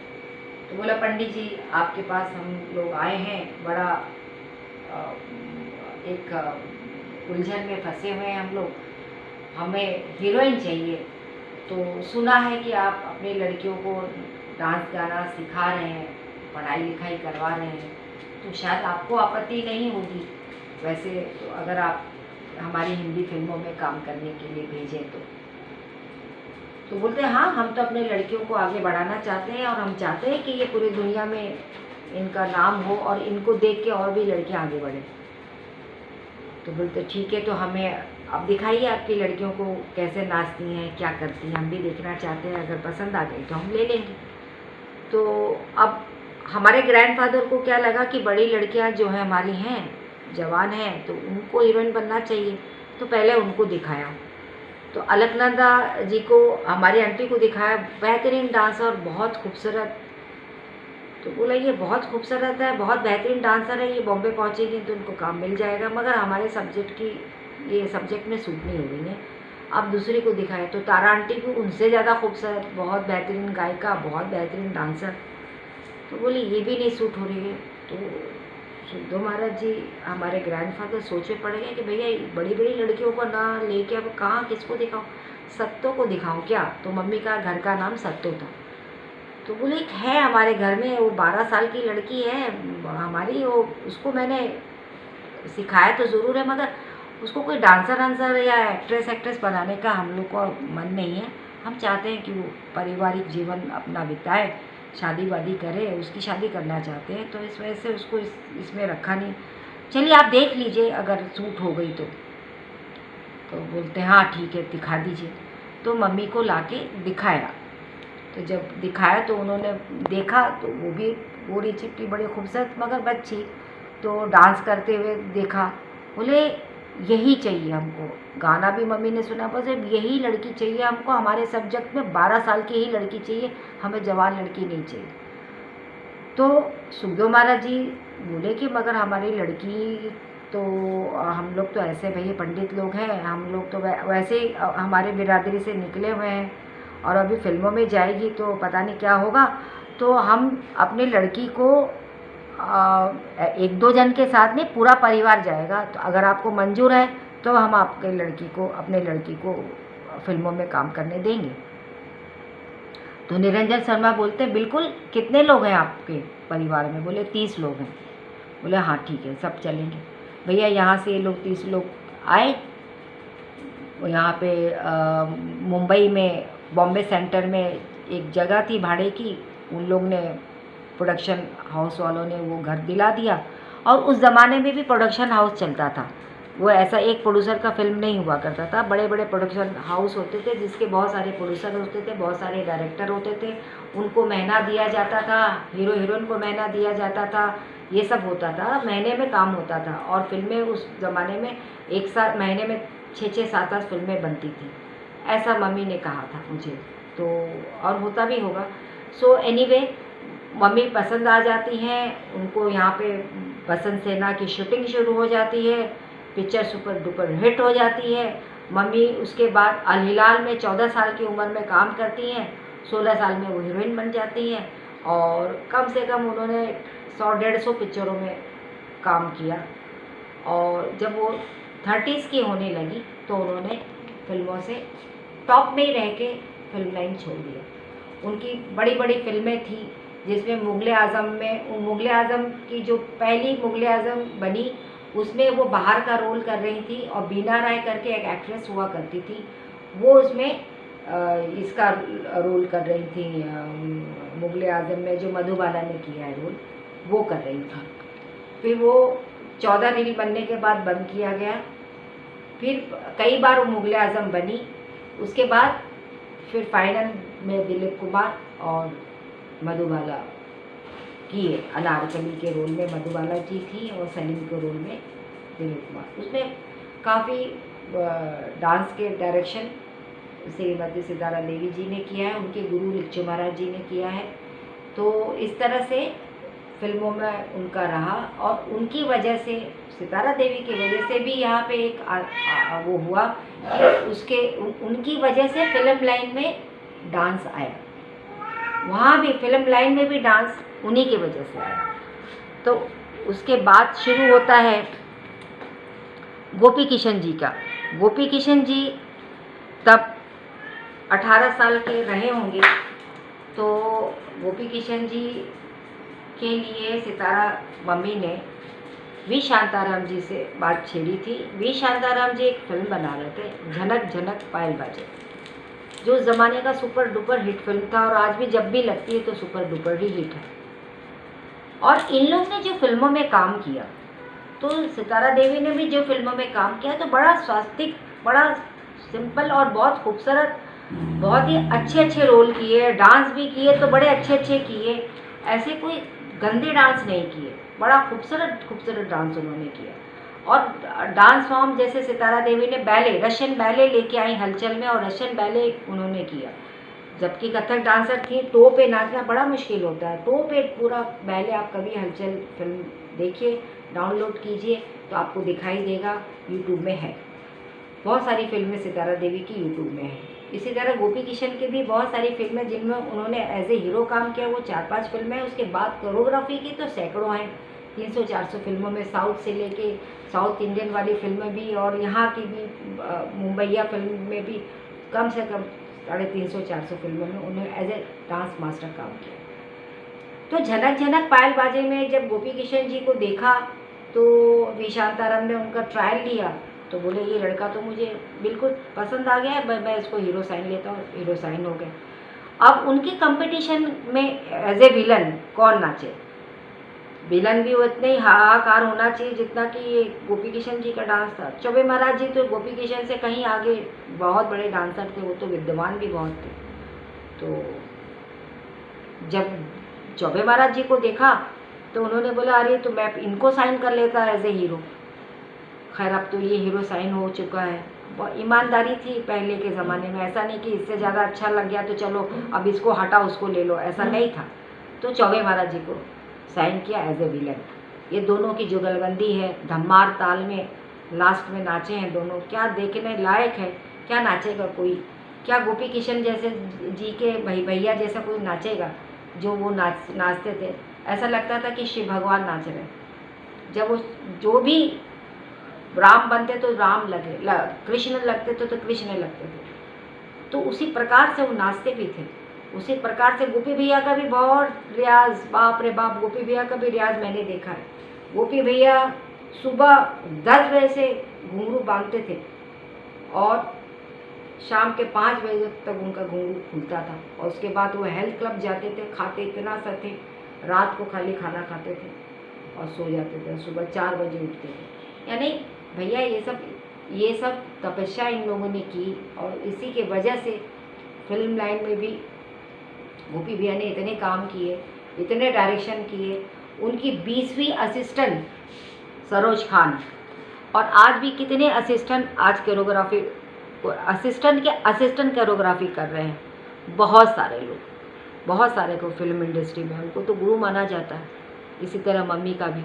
D: तो बोला पंडित जी आपके पास हम लोग आए हैं, बड़ा एक उलझन में फंसे हुए हैं हम लोग, हमें हीरोइन चाहिए। तो सुना है कि आप अपनी लड़कियों को डांस गाना सिखा रहे हैं, पढ़ाई लिखाई करवा रहे हैं, तो शायद आपको आपत्ति नहीं होगी वैसे तो अगर आप हमारी हिंदी फिल्मों में काम करने के लिए भेजें तो बोलते हैं हाँ, हम तो अपने लड़कियों को आगे बढ़ाना चाहते हैं और हम चाहते हैं कि ये पूरी दुनिया में इनका नाम हो और इनको देख के और भी लड़कियां आगे बढ़ें। तो बोलते ठीक है, तो हमें अब दिखाइए आपकी लड़कियों को कैसे नाचती हैं, क्या करती हैं, हम भी देखना चाहते हैं, अगर पसंद आ गई तो हम ले लेंगे। तो अब हमारे ग्रैंडफादर को क्या लगा कि बड़ी लड़कियां जो है हमारी हैं, जवान हैं, तो उनको हीरोइन बनना चाहिए। तो पहले उनको दिखाया, तो अलकनंदा जी को, हमारी आंटी को दिखाया, बेहतरीन डांसर, बहुत खूबसूरत। तो बोला ये बहुत खूबसूरत है, बहुत बेहतरीन डांसर है, ये बॉम्बे पहुंचेगी तो उनको काम मिल जाएगा, मगर हमारे सब्जेक्ट में सूट नहीं हो रही है। अब दूसरी को दिखाया तो तारा आंटी भी उनसे ज़्यादा खूबसूरत, बहुत बेहतरीन गायिका, बहुत बेहतरीन डांसर। तो बोली ये भी नहीं सूट हो रही है। तो सुखदेव महाराज जी हमारे ग्रैंडफादर सोचे पड़ गए कि भैया बड़ी बड़ी लड़कियों को ना लेके अब कहाँ किसको दिखाऊं, सत्तो को दिखाऊं क्या। तो मम्मी का घर का नाम सत्तो था। तो बोले एक है हमारे घर में, वो 12 साल की लड़की है हमारी, वो उसको मैंने सिखाया तो ज़रूर है, मगर उसको कोई डांसर या एक्ट्रेस बनाने का हम लोग को मन नहीं है। हम चाहते हैं कि वो पारिवारिक जीवन अपना बिताए, शादी वादी करे, उसकी शादी करना चाहते हैं, तो इस वजह से उसको इसमें रखा नहीं। चलिए आप देख लीजिए अगर सूट हो गई तो बोलते हैं हाँ ठीक है दिखा दीजिए। तो मम्मी को लाके दिखाया। तो जब दिखाया तो उन्होंने देखा तो वो भी गोरी चिट्टी बड़ी खूबसूरत मगर बच्ची, तो डांस करते हुए देखा। बोले यही चाहिए हमको, गाना भी मम्मी ने सुना, बस यही लड़की चाहिए हमको, हमारे सब्जेक्ट में 12 साल की ही लड़की चाहिए, हमें जवान लड़की नहीं चाहिए। तो सुखदेव महाराज जी बोले कि मगर हमारी लड़की तो हम लोग तो ऐसे भैया पंडित लोग हैं, हम लोग तो वैसे ही हमारे बिरादरी से निकले हुए हैं और अभी फिल्मों में जाएगी तो पता नहीं क्या होगा, तो हम अपनी लड़की को 1-2 जन के साथ नहीं पूरा परिवार जाएगा, तो अगर आपको मंजूर है तो हम अपने लड़की को फिल्मों में काम करने देंगे। तो निरंजन शर्मा बोलते हैं बिल्कुल, कितने लोग हैं आपके परिवार में। बोले 30 लोग हैं। बोले हाँ ठीक है सब चलेंगे। भैया यहाँ से ये लोग 30 लोग आए, यहाँ पे मुंबई में बॉम्बे सेंटर में एक जगह थी भाड़े की, उन लोग ने प्रोडक्शन हाउस वालों ने वो घर दिला दिया। और उस ज़माने में भी प्रोडक्शन हाउस चलता था, वो ऐसा एक प्रोड्यूसर का फिल्म नहीं हुआ करता था, बड़े बड़े प्रोडक्शन हाउस होते थे जिसके बहुत सारे प्रोड्यूसर होते थे, बहुत सारे डायरेक्टर होते थे, उनको महीना दिया जाता था, हीरो हीरोइन को महीना दिया जाता था, ये सब होता था, महीने में काम होता था। और फिल्में उस ज़माने में एक साथ महीने में 6-6, 7-7 फिल्में बनती थी, ऐसा मम्मी ने कहा था मुझे, तो और होता भी होगा। सो एनीवे मम्मी पसंद आ जाती हैं उनको, यहाँ पे बसंत सेना की शूटिंग शुरू हो जाती है, पिक्चर सुपर डुपर हिट हो जाती है। मम्मी उसके बाद अल हिलाल में 14 साल की उम्र में काम करती हैं, 16 साल में वो हीरोइन बन जाती हैं और कम से कम उन्होंने 100-150 पिक्चरों में काम किया। और जब वो 30s की होने लगी तो उन्होंने फिल्मों से टॉप में ही रह के फिल्म लाइन छोड़ दिया। उनकी बड़ी बड़ी फिल्में थी जिसमें मुग़ल आज़म की जो पहली मुग़ल आज़म बनी उसमें वो बाहर का रोल कर रही थी और बीना राय करके एक एक्ट्रेस हुआ करती थी, वो उसमें इसका रोल कर रही थी, मुग़ल आज़म में जो मधुबाला ने किया है रोल वो कर रही थी। फिर वो 14 रील बनने के बाद बंद किया गया, फिर कई बार वो मुग़ल आज़म बनी, उसके बाद फिर फाइनल में दिलीप कुमार और मधुबाला किए। अनारकली के रोल में मधुबाला जी थी और सलीम के रोल में दिलीप कुमार। उसमें काफ़ी डांस के डायरेक्शन श्रीमती सितारा देवी जी ने किया है, उनके गुरु रिक्चू महाराज जी ने किया है। तो इस तरह से फिल्मों में उनका रहा और उनकी वजह से, सितारा देवी की वजह से भी यहाँ पे एक वो हुआ कि उनकी वजह से फिल्म लाइन में डांस आया। वहाँ भी फिल्म लाइन में भी डांस उन्हीं की वजह से आया। तो उसके बाद शुरू होता है गोपी किशन जी का। गोपी किशन जी तब 18 साल के रहे होंगे। तो गोपी किशन जी के लिए सितारा मम्मी ने वी शांताराम जी से बात छेड़ी थी। वी शांताराम जी एक फिल्म बना रहे थे, झनक झनक पायल बाजे, जो ज़माने का सुपर डुपर हिट फिल्म था और आज भी जब भी लगती है तो सुपर डुपर ही हिट है। और इन लोग ने जो फिल्मों में काम किया, तो सितारा देवी ने भी जो फिल्मों में काम किया, तो बड़ा स्वास्तिक, बड़ा सिंपल और बहुत खूबसूरत, बहुत ही अच्छे अच्छे रोल किए, डांस भी किए तो बड़े अच्छे अच्छे किए, ऐसे कोई गंदे डांस नहीं किए, बड़ा खूबसूरत खूबसूरत डांस उन्होंने किया। और डांस फॉर्म जैसे सितारा देवी ने बैले, रशियन बैले लेके आई हलचल में और रशियन बैले उन्होंने किया। जबकि कथक डांसर थी, टो पे नाचना बड़ा मुश्किल होता है। टो पे पूरा बैले, आप कभी हलचल फिल्म देखिए, डाउनलोड कीजिए तो आपको दिखाई देगा, यूट्यूब में है। बहुत सारी फिल्में सितारा देवी की यूट्यूब में है। इसी तरह गोपी किशन की भी बहुत सारी फिल्में जिनमें उन्होंने एज ए हीरो काम किया, वो 4-5 फिल्में हैं। उसके बाद कोरियोग्राफी की तो सैकड़ों हैं, 300-400 फिल्मों में, साउथ से लेके साउथ इंडियन वाली फिल्में भी और यहाँ की भी मुंबईया फिल्म में भी कम से कम 350-400 फिल्मों में उन्होंने एज ए डांस मास्टर काम किया। तो झनक झनक पायल बाजे में जब गोपी किशन जी को देखा तो वी शांताराम ने उनका ट्रायल लिया, तो बोले ये लड़का तो मुझे बिल्कुल पसंद आ गया है, मैं इसको हीरो साइन लेता हूँ। हीरो साइन हो गए। अब उनके कंपटीशन में एज ए विलन कौन नाचे? विलन भी उतने ही हाहाकार होना चाहिए जितना कि ये गोपी किशन जी का डांस था। चौबे महाराज जी तो गोपी किशन से कहीं आगे बहुत बड़े डांसर थे, वो तो विद्वान भी बहुत थे। तो जब चौबे महाराज जी को देखा तो उन्होंने बोला अरे तो मैं इनको साइन कर लेता एज ए हीरो। खैर अब तो ये हीरो साइन हो चुका है। ईमानदारी थी पहले के ज़माने में, ऐसा नहीं कि इससे ज़्यादा अच्छा लग गया तो चलो अब इसको हटा उसको ले लो, ऐसा नहीं था। तो चौबे महाराज जी को साइन किया एज ए विलन। ये दोनों की जुगलबंदी है, धमार ताल में लास्ट में नाचे हैं दोनों, क्या देखने लायक है। क्या नाचेगा कोई? क्या गोपी किशन जैसे जी के भैया जैसा कोई नाचेगा? जो वो नाचते थे, ऐसा लगता था कि शिव भगवान नाच रहे। जब वो जो भी राम बनते तो राम कृष्ण लगते तो कृष्ण लगते थे। तो उसी प्रकार से वो नाचते भी थे। उसी प्रकार से गोपी भैया का भी बहुत रियाज, बाप रे बाप, गोपी भैया का भी रियाज मैंने देखा है। गोपी भैया सुबह 10 बजे से घुंघरू बांधते थे और शाम के 5 बजे तक उनका घुंघरू खुलता था। और उसके बाद वो हेल्थ क्लब जाते थे, खाते इतना सा थे, रात को खाली खाना खाते थे और सो जाते थे, सुबह 4 बजे उठते थे। यानी भैया ये सब तपस्या इन लोगों ने की और इसी के वजह से फिल्म लाइन में भी गोपी भैया ने इतने काम किए, इतने डायरेक्शन किए। उनकी 20वीं असिस्टेंट सरोज खान, और आज भी कितने असिस्टेंट आज कोरियोग्राफी असिस्टेंट कोरियोग्राफी कर रहे हैं। बहुत सारे लोग, बहुत सारे को फिल्म इंडस्ट्री में उनको तो गुरु माना जाता है। इसी तरह मम्मी का भी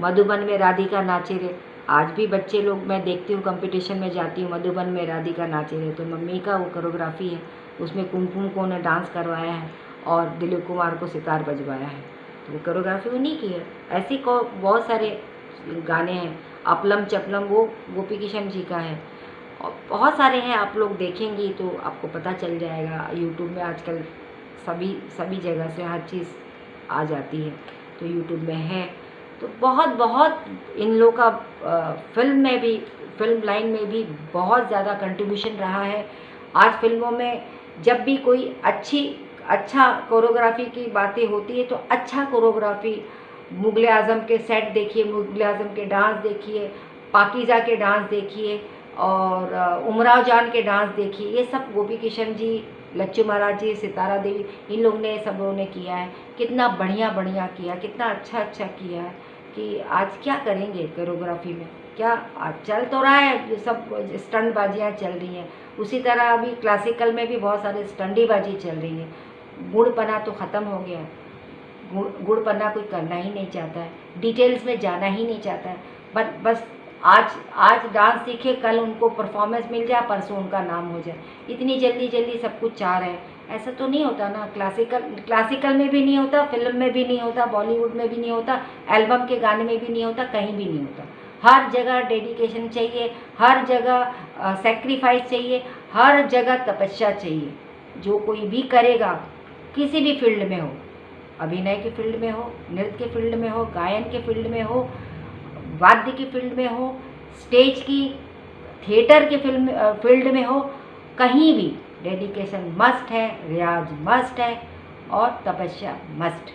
D: मधुबन में राधिका नाचे रे, आज भी बच्चे लोग, मैं देखती हूँ कंपटीशन में जाती हूँ, मधुबन में राधिका नाचे रे, तो मम्मी का वो कोरियोग्राफी है। उसमें कुमकुम को ने डांस करवाया है और दिलीप कुमार को सितार बजवाया है, तो वो कोरियोग्राफी उन्हीं की है। ऐसी को बहुत सारे गाने हैं, अपलम चपलम वो गोपी किशन जी का है, और बहुत सारे हैं। आप लोग देखेंगी तो आपको पता चल जाएगा। यूट्यूब में आजकल सभी जगह से हर चीज़ आ जाती है, तो यूट्यूब में है। तो बहुत इन लोगों का फिल्म में भी, फिल्म लाइन में भी बहुत ज़्यादा कंट्रीब्यूशन रहा है। आज फिल्मों में जब भी कोई अच्छा कोरियोग्राफी की बातें होती है तो अच्छा कोरियोग्राफी, मुग़ल आज़म के सेट देखिए, मुग़ल आज़म के डांस देखिए, पाकीज़ा के डांस देखिए, और उमराव जान के डांस देखिए, ये सब गोपी किशन जी, लच्चू महाराज जी, सितारा देवी, इन लोग ने, सब लोगों ने किया है। कितना बढ़िया बढ़िया किया, कितना अच्छा अच्छा किया है कि आज क्या करेंगे कोरियोग्राफी में, क्या आज चल तो रहा है, ये सब स्टंटबाजियाँ चल रही हैं। उसी तरह अभी क्लासिकल में भी बहुत सारे स्टंटीबाजी चल रही है। गुड़पना तो ख़त्म हो गया, गुड़पना कोई करना ही नहीं चाहता है, डिटेल्स में जाना ही नहीं चाहता है। बट बस आज डांस सीखे, कल उनको परफॉर्मेंस मिल जाए, परसों उनका नाम हो जाए। इतनी जल्दी जल्दी सब कुछ चाह रहे हैं, ऐसा तो नहीं होता ना। क्लासिकल में भी नहीं होता, फिल्म में भी नहीं होता, बॉलीवुड में भी नहीं होता, एल्बम के गाने में भी नहीं होता, कहीं भी नहीं होता। हर जगह डेडिकेशन चाहिए, हर जगह सेक्रीफाइस चाहिए, हर जगह तपस्या चाहिए। जो कोई भी करेगा, किसी भी फील्ड में हो, अभिनय के फील्ड में हो, नृत्य के फील्ड में हो, गायन के फील्ड में हो, वाद्य की फील्ड में हो, स्टेज की, थिएटर के फील्ड में हो, कहीं भी डेडिकेशन मस्ट है, रियाज मस्ट है और तपस्या मस्ट।